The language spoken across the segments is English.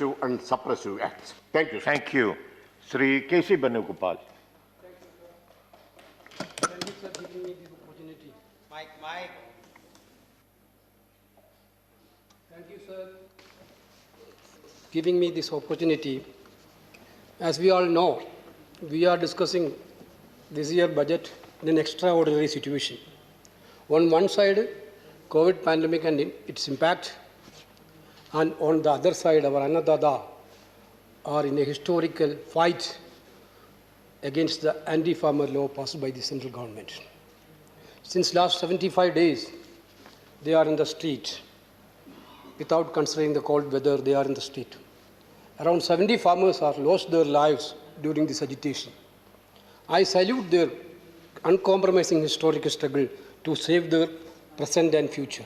and suppressive acts. Thank you, sir. Thank you. Sri K.C. Banugopal. Thank you, sir, giving me this opportunity. Mike. Thank you, sir, giving me this opportunity. As we all know, we are discussing this year budget in an extraordinary situation. On one side, COVID pandemic and its impact, and on the other side, our Annadada are in a historical fight against the anti-farmer law passed by the central government. Since last 75 days, they are in the street. Without considering the cold weather, they are in the street. Around 70 farmers have lost their lives during this agitation. I salute their uncompromising historical struggle to save their present and future.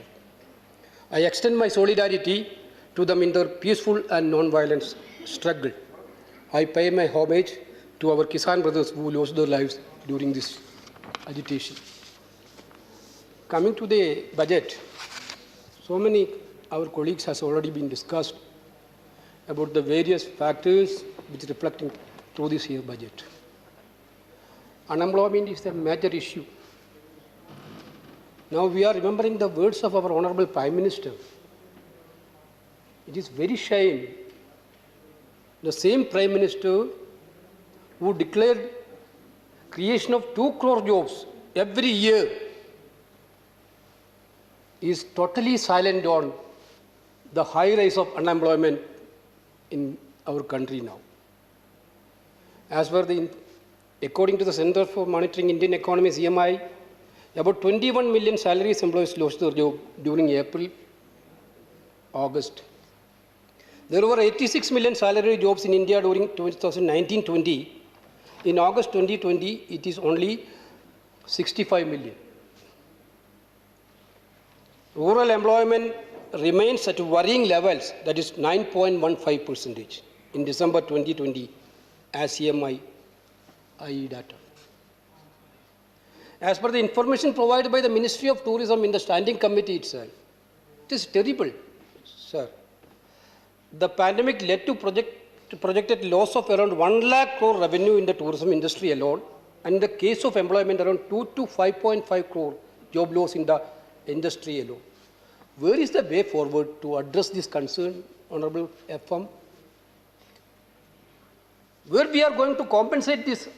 I extend my solidarity to them in their peaceful and non-violent struggle. I pay my homage to our Kisan brothers who lost their lives during this agitation. Coming to the budget, so many our colleagues has already been discussed about the various factors which are reflecting through this year budget. Unemployment is a major issue. Now we are remembering the words of our Honorable Prime Minister. It is very shame. The same Prime Minister who declared creation of 2 crore jobs every year is totally silent on the high rise of unemployment in our country now. As per according to the Center for Monitoring Indian Economy, CMI, about 21 million salaries employees lost their job during April, August. There were 86 million salary jobs in India during 2019-20. In August 2020, it is only 65 million. Rural employment remains at worrying levels, that is 9.15% in December 2020 as CMI data. As per the information provided by the Ministry of Tourism in the Standing Committee itself, it is terrible, sir. The pandemic led to projected loss of around 1 lakh crore revenue in the tourism industry alone, and in the case of employment, around 2 to 5.5 crore job loss in the industry alone. Where is the way forward to address this concern, Honorable FM? Where we are going to compensate this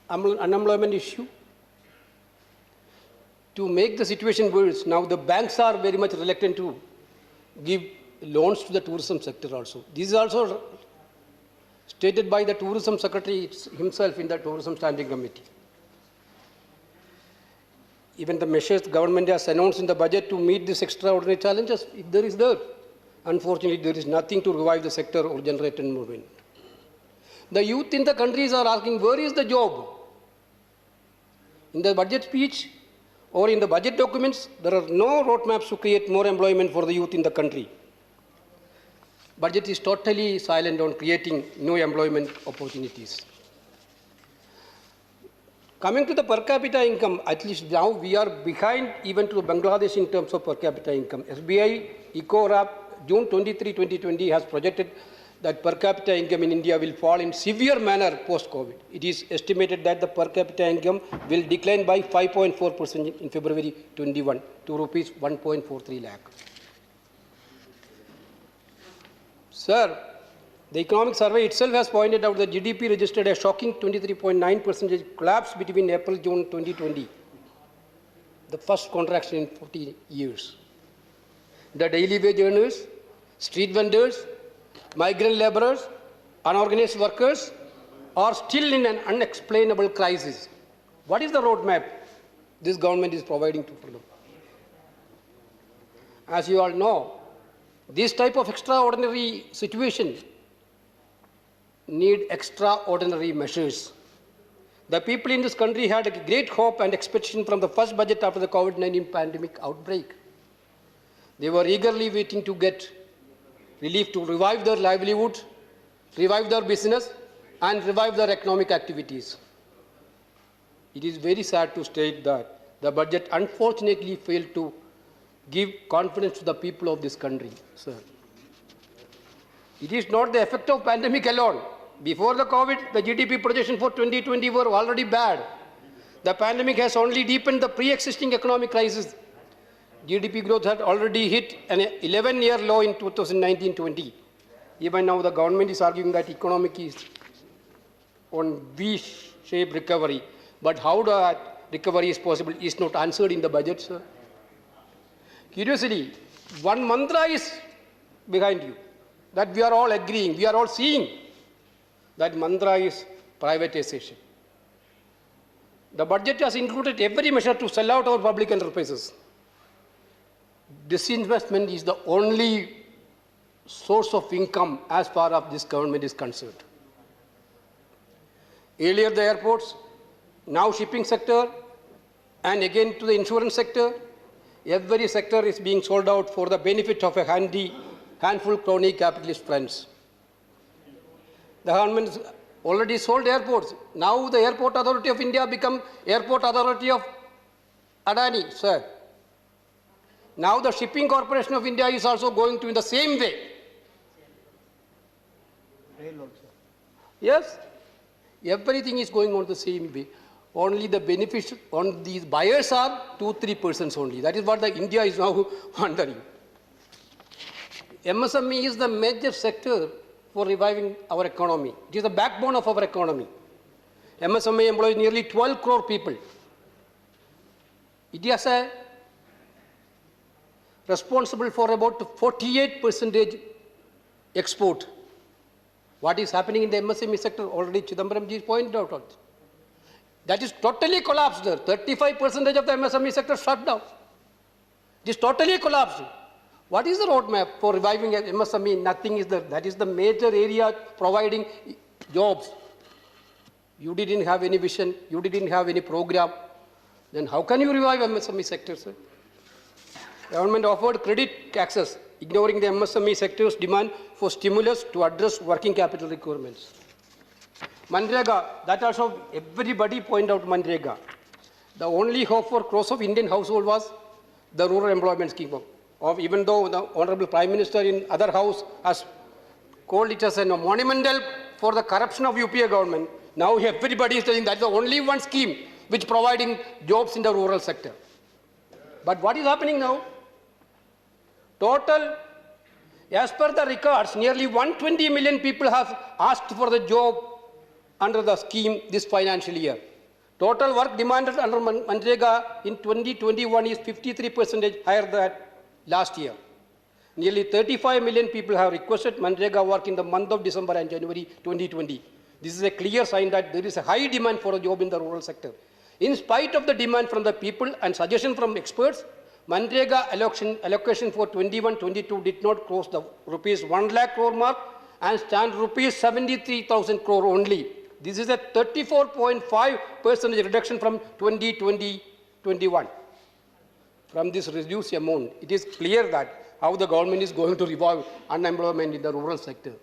unemployment issue? To make the situation worse, now the banks are very much reluctant to give loans to the tourism sector also. This is also stated by the Tourism Secretary himself in the Tourism Standing Committee. Even the measures the government has announced in the budget to meet these extraordinary challenges, there is there. Unfortunately, there is nothing to revive the sector or generate employment. The youth in the countries are asking, where is the job? In the budget speech or in the budget documents, there are no roadmaps to create more employment for the youth in the country. Budget is totally silent on creating new employment opportunities. Coming to the per capita income, at least now we are behind even to Bangladesh in terms of per capita income. SBI EcoRap June 23, 2020 has projected that per capita income in India will fall in severe manner post-COVID. It is estimated that the per capita income will decline by 5.4% in February 21 to rupees 1.43 lakh. Sir, the economic survey itself has pointed out that GDP registered a shocking 23.9% collapse between April and June 2020, the first contraction in 40 years. The daily wage earners, street vendors, migrant laborers, unorganized workers are still in an unexplainable crisis. What is the roadmap this government is providing for them? As you all know, this type of extraordinary situation need extraordinary measures. The people in this country had a great hope and expectation from the first budget after the COVID-19 pandemic outbreak. They were eagerly waiting to get relief to revive their livelihood, revive their business, and revive their economic activities. It is very sad to state that the budget unfortunately failed to give confidence to the people of this country, sir. It is not the effect of pandemic alone. Before the COVID, the GDP projection for 2020 were already bad. The pandemic has only deepened the pre-existing economic crisis. GDP growth had already hit an 11-year low in 2019-20. Even now, the government is arguing that economic is on V-shaped recovery. But how that recovery is possible is not answered in the budget, sir. Curiously, one mantra is behind you, that we are all agreeing, we are all seeing. That mantra is privatization. The budget has included every measure to sell out our public enterprises. Disinvestment is the only source of income as far as this government is concerned. Earlier the airports, now shipping sector, and again to the insurance sector. Every sector is being sold out for the benefit of a handful crony capitalist friends. The government has already sold airports. Now the Airport Authority of India become Airport Authority of Adani, sir. Now the Shipping Corporation of India is also going to in the same way. Rail also. Yes, everything is going on the same way. Only the benefits on these buyers are 2-3% only. That is what the India is now wondering. MSME is the major sector for reviving our economy. It is the backbone of our economy. MSME employs nearly 12 crore people. It is responsible for about 48% export. What is happening in the MSME sector already Chidambaram ji pointed out. That is totally collapsed there. 35% of the MSME sector shut down. It is totally collapsed. What is the roadmap for reviving MSME? Nothing is there. That is the major area providing jobs. You didn't have any vision. You didn't have any program. Then how can you revive MSME sector, sir? Government offered credit access, ignoring the MSME sector's demand for stimulus to address working capital requirements. Manrega, that also everybody pointed out Manrega. The only hope for crores of Indian household was the rural employment scheme. Even though the Honorable Prime Minister in other house has called it as a monumental for the corruption of UPA government, now everybody is saying that's the only one scheme which providing jobs in the rural sector. But what is happening now? Total, as per the records, nearly 120 million people have asked for the job under the scheme this financial year. Total work demanded under Manrega in 2021 is 53% higher than last year. Nearly 35 million people have requested Manrega work in the month of December and January 2020. This is a clear sign that there is a high demand for a job in the rural sector. In spite of the demand from the people and suggestion from experts, Manrega allocation for 21-22 did not cross the rupees 1 lakh crore mark and stand rupees 73,000 crore only. This is a 34.5% reduction from 2020-21. From this reduced amount, it is clear that how the government is going to revive unemployment in the rural sector.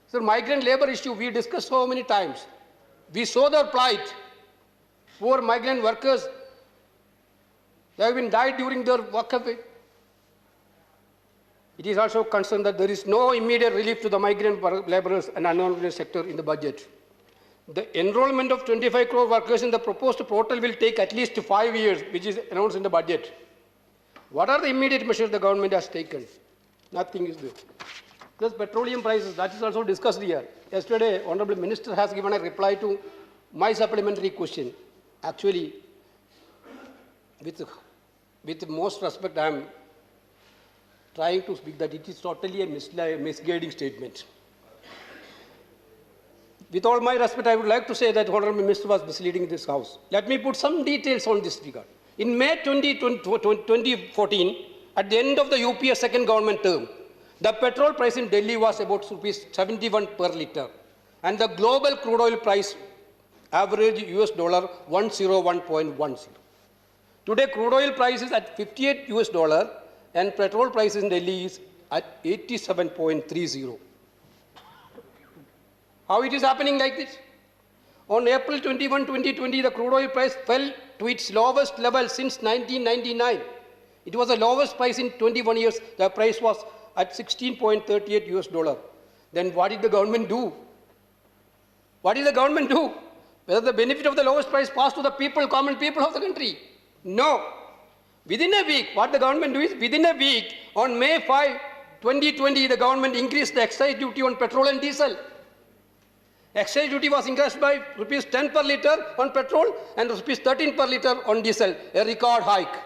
So migrant labor issue we discussed so many times. We saw their plight. Poor migrant workers, they have been died during their workaway. It is also concerned that there is no immediate relief to the migrant laborers and unorganized sector in the budget. The enrollment of 25 crore workers in the proposed portal will take at least 5 years, which is announced in the budget. What are the immediate measures the government has taken? Nothing is there. Plus petroleum prices, that is also discussed here. Yesterday, Honorable Minister has given a reply to my supplementary question. Actually, with most respect, I am trying to speak that it is totally a misguiding statement. With all my respect, I would like to say that Honorable Minister was misleading this House. Let me put some details on this regard. In May 2014, at the end of the UPA second government term, the petrol price in Delhi was about rupees 71 per litre, and the global crude oil price averaged US dollar 101.10. Today, crude oil price is at 58 US dollar, and petrol price in Delhi is at 87.30. How it is happening like this? On April 21, 2020, the crude oil price fell to its lowest level since 1999. It was the lowest price in 21 years. The price was at 16.38 US dollar. Then what did the government do? What did the government do? Whether the benefit of the lowest price passed to the people, common people of the country? No. Within a week, what the government do is, within a week, on May 5, 2020, the government increased the excise duty on petrol and diesel. Excise duty was increased by rupees 10 per litre on petrol and rupees 13 per litre on diesel, a record hike.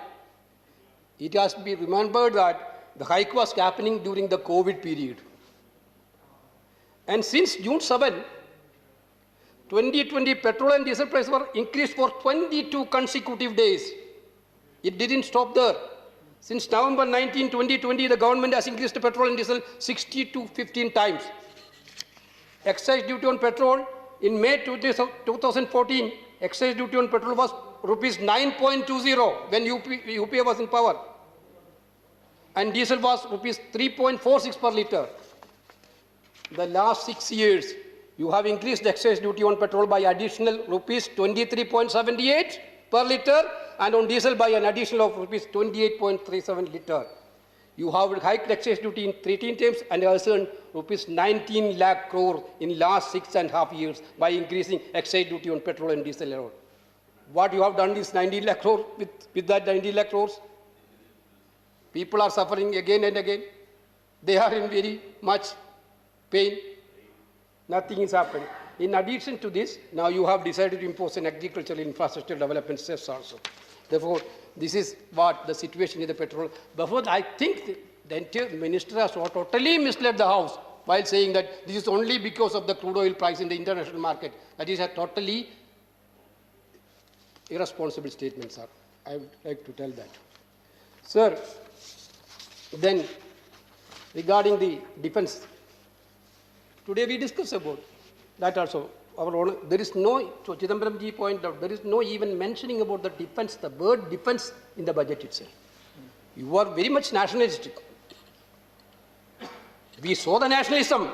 It has to be remembered that the hike was happening during the COVID period. And since June 7, 2020, petrol and diesel prices were increased for 22 consecutive days. It didn't stop there. Since November 19, 2020, the government has increased the petrol and diesel 60 to 15 times. Excise duty on petrol in May 2014, excise duty on petrol was rupees 9.20 when UPA was in power. And diesel was rupees 3.46 per litre. The last 6 years, you have increased the excise duty on petrol by additional rupees 23.78 per litre and on diesel by an additional of rupees 28.37 litre. You have hiked excise duty in 13 times and has earned rupees 19 lakh crore in last 6.5 years by increasing excise duty on petrol and diesel alone. What you have done is 19 lakh crore with that 19 lakh crores. People are suffering again and again. They are in very much pain. Nothing is happening. In addition to this, now you have decided to impose an agricultural infrastructure development cess also. Therefore, this is what the situation in the petrol. Therefore, I think the entire minister has totally misled the House while saying that this is only because of the crude oil price in the international market. That is a totally irresponsible statement, sir. I would like to tell that. Sir, then regarding the defense, today we discussed about that also. There is no, so Chidambaram ji pointed out, there is no even mentioning about the defense, the word defense in the budget itself. You are very much nationalistic. We saw the nationalism.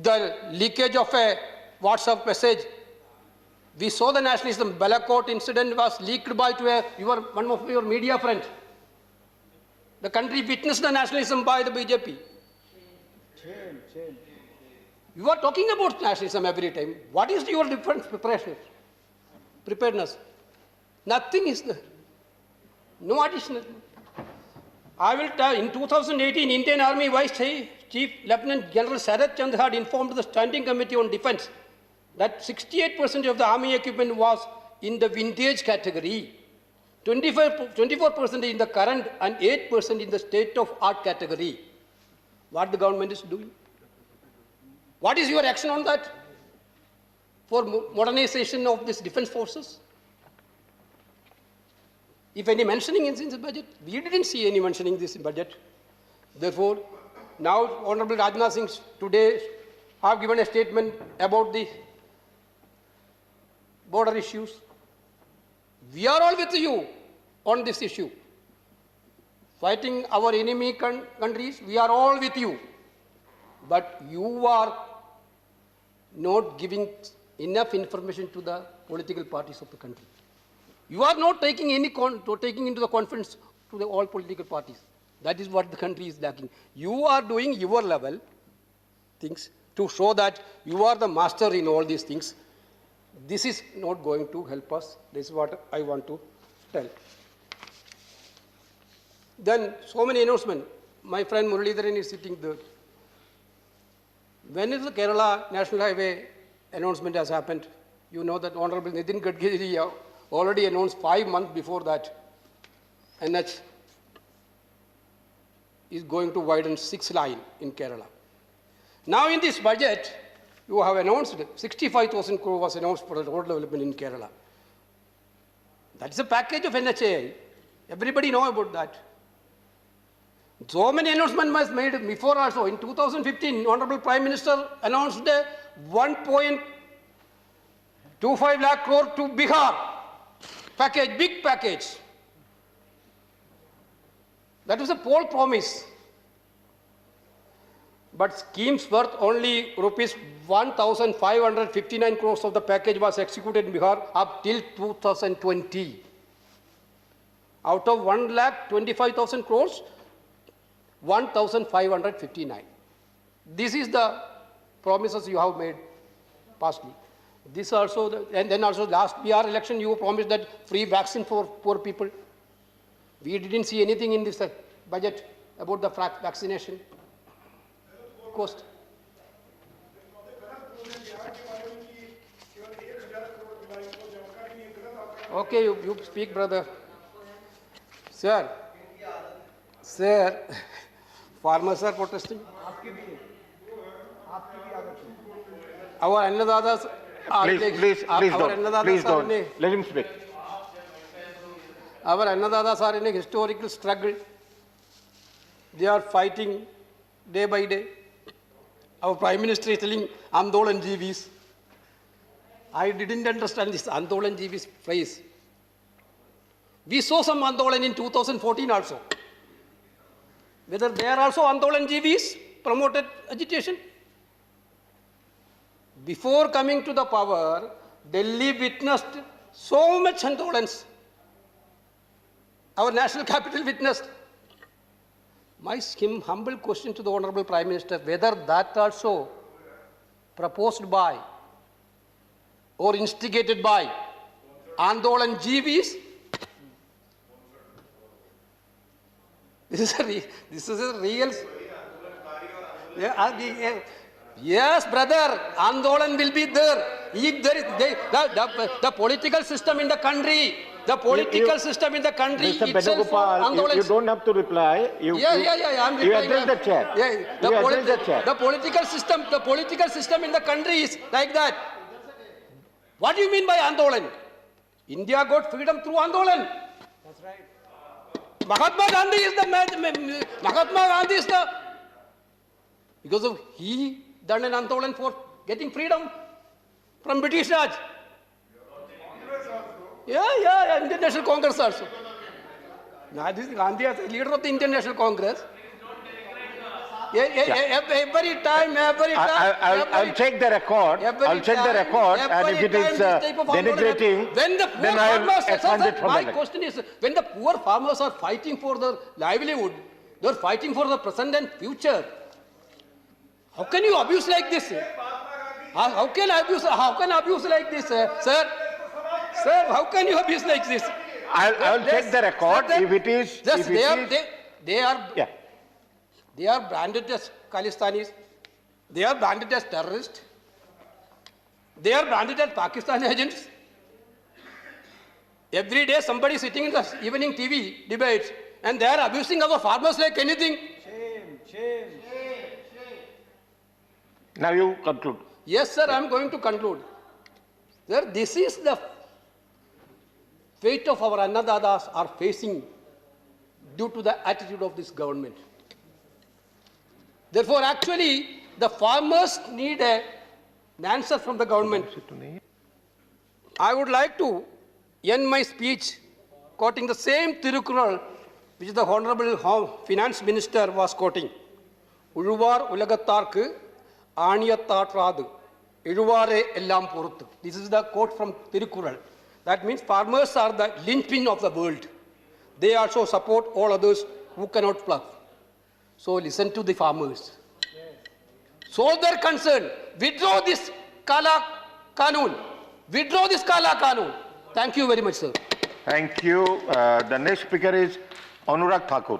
The leakage of a WhatsApp message. We saw the nationalism. Balakot incident was leaked by one of your media friends. The country witnessed the nationalism by the BJP. You are talking about nationalism every time. What is your defense preparedness? Nothing is there. No additional. I will tell, in 2018, Indian Army Vice Chief Lieutenant General Sarath Chand had informed the Standing Committee on Defense that 68% of the army equipment was in the vintage category, 24% in the current, and 8% in the state-of-art category. What the government is doing? What is your action on that for modernization of these defense forces? If any mentioning is in the budget, we didn't see any mentioning this in budget. Therefore, now Honorable Rajnath Singh today have given a statement about the border issues. We are all with you on this issue. Fighting our enemy countries, we are all with you. But you are not giving enough information to the political parties of the country. You are not taking into the conference to all political parties. That is what the country is lacking. You are doing your level things to show that you are the master in all these things. This is not going to help us. This is what I want to tell. Then so many announcements. My friend Muralidharan is sitting there. When is the Kerala National Highway announcement has happened? You know that Honorable Nitin Gadkari already announced 5 months before that NH is going to widen 6 line in Kerala. Now in this budget, you have announced 65,000 crore was announced for the road development in Kerala. That is a package of NHAI. Everybody know about that. So many announcements was made before also. In 2015, Honorable Prime Minister announced a 1.25 lakh crore to Bihar package, big package. That was a poll promise. But schemes worth only rupees 1,559 crores of the package was executed in Bihar up till 2020. Out of 1,25,000 crores, 1,559. This is the promises you have made pastly. This also, and then also last PR election you promised that free vaccine for poor people. We didn't see anything in this budget about the vaccination cost. Okay, you speak, brother. Sir, farmers are protesting. Our Annadadas are Please don't. Let him speak. Our Annadadas are in a historical struggle. They are fighting day by day. Our Prime Minister is telling Andolan Jeevis. I didn't understand this Andolan Jeevis phrase. We saw some Andolan in 2014 also. Whether they are also Andolan Jeevis promoted agitation? Before coming to the power, Delhi witnessed so much indolence. Our national capital witnessed. My humble question to the Honorable Prime Minister, whether that also proposed by or instigated by Andolan Jeevis? This is a real... Yes, brother, Andolan will be there. If there is the political system in the country, system in the country Mr. itself for Benugopal, you don't have to reply. I'm replying. You address the chair. Yeah, You address the chair. the political system in the country is like that. What do you mean by Andolan? India got freedom through Andolan. That's right. Mahatma Gandhi is the because of he done an Andolan for getting freedom from British Raj. Yeah, Indian National Congress also. Now, this is Gandhi as a leader of the Indian National Congress. Every time. I'll check the record. I'll check the record, and if it is denigrating, then I'll expand it from my the question is, when the poor farmers are fighting for their livelihood, they're fighting for the present and future. How can you abuse like this? How can abuse like this, sir? Sir, how can you abuse like this? I'll check the record. If it is, they are branded as Khalistanis. They are branded as terrorists. They are branded as Pakistani agents. Every day somebody sitting in the evening TV debates and they are abusing our farmers like anything. Shame. Now you conclude. Yes, sir, I am going to conclude. Sir, this is the fate of our Annadadas are facing due to the attitude of this government. Therefore, actually, the farmers need an answer from the government. I would like to end my speech quoting the same Tirukural which the Honorable Finance Minister was quoting. Uluvar Ulagattarku Aniyattaradu Iluvare Ellam Poruthu. This is the quote from Tirukural. That means farmers are the linchpin of the world. They also support all others who cannot plough. So listen to the farmers. So their concern. Withdraw this Kala Kanun. Withdraw this Kala Kanun. Thank you very much, sir. Thank you. The next speaker is Anurag Thakur.